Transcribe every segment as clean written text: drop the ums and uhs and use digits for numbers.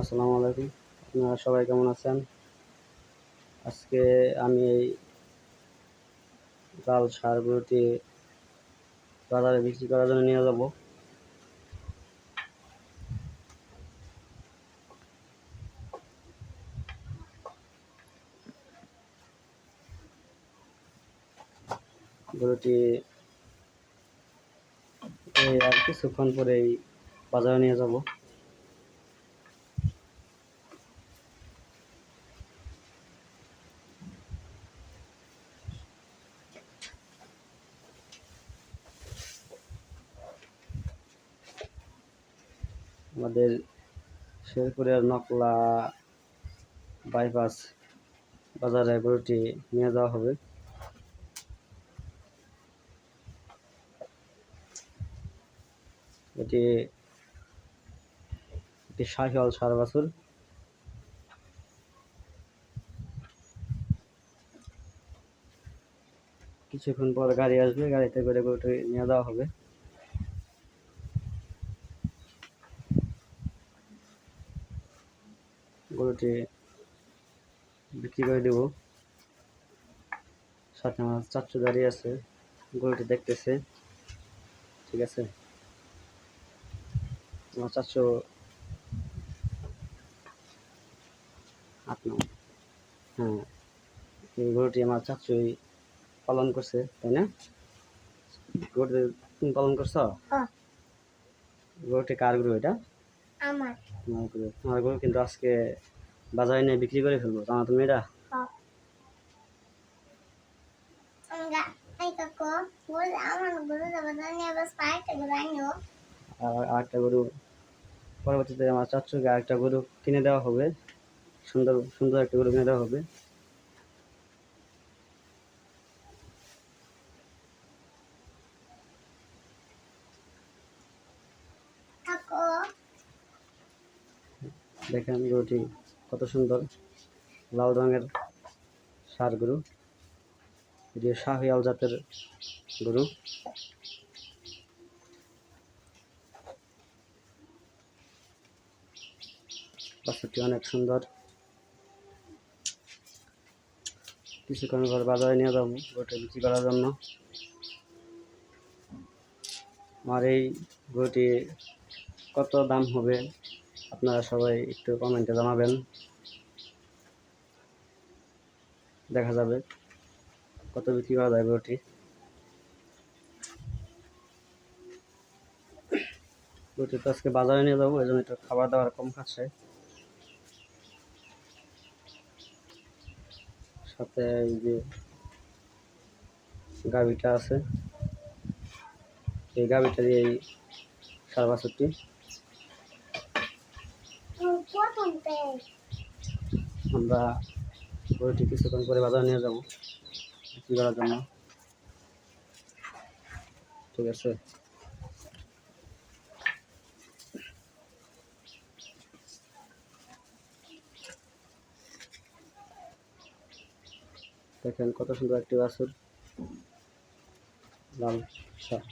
আসসালামু আলাইকুম। আপনারা সবাই কেমন আছেন? আজকে আমি এই লাল ষাঁড় গরুটি বাজারে বিক্রি করার জন্য নিয়ে যাব। গরুটি আর কিছুক্ষণ পরেই বাজারে নিয়ে যাব। আমাদের শেরপুরের নকলা বাইপাস বাজারে গরুটি নিয়ে যাওয়া হবে। এটি একটি শাহিওয়াল ষাঁড় বাছুর। কিছুক্ষণ পর গাড়ি আসবে, গাড়িতে করে গরুটি নিয়ে যাওয়া হবে। গরুটি বিক্রি করে দেব। সাথে আমার চাচু দাঁড়িয়ে আছে, গরুটি দেখতেছে। ঠিক আছে, আমার চাচু আপনার হ্যাঁ, এই গরুটি আমার চাচুই পালন করছে, তাই না? গরুটি তুমি পালন করছো? গরুটি কার গরু? এটা আমার গরু। আমার গরু কিন্তু আজকে বাজারে নিয়ে বিক্রি করে ফেলবো, জানো তুমি এটা? আরেকটা গরু পরবর্তীতে আমার চাচুকে আরেকটা গরু কিনে দেওয়া হবে। সুন্দর সুন্দর একটা গরু কিনে দেওয়া হবে। দেখেন গরুটি কত সুন্দর, লাল রঙের ষাঁড় গরু। এটি শাহিওয়াল জাতের গরু। বাছুরটি অনেক সুন্দর। কিছুক্ষণ পর বাজারে নিয়ে যাবো গরুটি বিক্রি করার জন্য। আমার এই গরুটি কত দাম হবে আপনারা সবাই একটু কমেন্টে জানাবেন, দেখা যাবে কত বিক্রি করা যায় গরুটি। গরুটি তো আজকে বাজারে নিয়ে যাবো, এই জন্য একটু খাবার দাবার কম খাচ্ছে। সাথে এই যে গাভীটা আছে, এই গাভীটার এই ষাঁড় বাছুরটি। আমরা গরুটি কিছুক্ষণ করে বাজারে নিয়ে যাবো বিক্রি করার জন্য। ঠিক আছে, দেখেন কত সুন্দর একটি বাছুর, লাল ষাঁড়।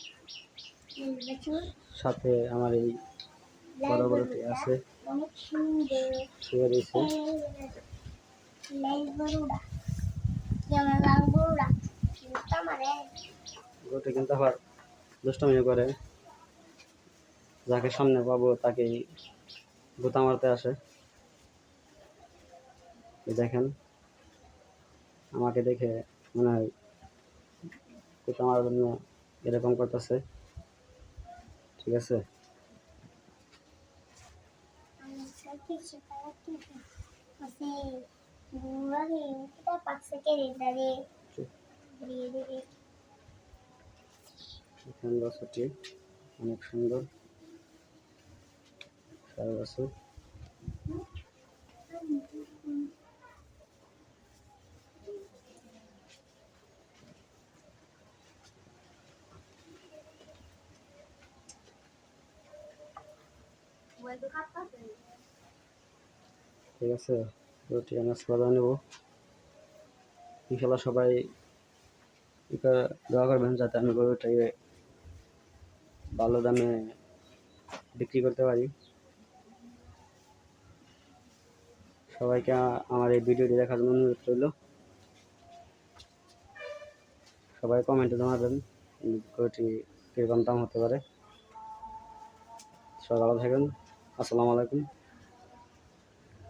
সাথে আমার এই বড় গরুটি আছে, শুয়ে রয়েছে। গরুটি কিন্তু আবার দুষ্টমি করে, যাকে সামনে পাবো তাকেই গুতা মারতে আসে। দেখেন আমাকে দেখে মনে হয় গুতা মারার জন্য এরকম করতেছে। ঠিক আছে, এখানে বাছুরটি অনেক সুন্দর ষাঁড় বাছুর। ঠিক আছে, গরুটি আমি আজকে বাজারে নেবো। ইনশাল্লাহ সবাই দোয়া করবেন যাতে আমি গরুটাকে ভালো দামে বিক্রি করতে পারি। সবাইকে আমার এই ভিডিওটি দেখার জন্য অনুরোধ রইল। সবাই কমেন্টে জানাবেন গরুটি কীরকম দাম হতে পারে। সবাই ভালো থাকবেন। আসসালামু আলাইকুম।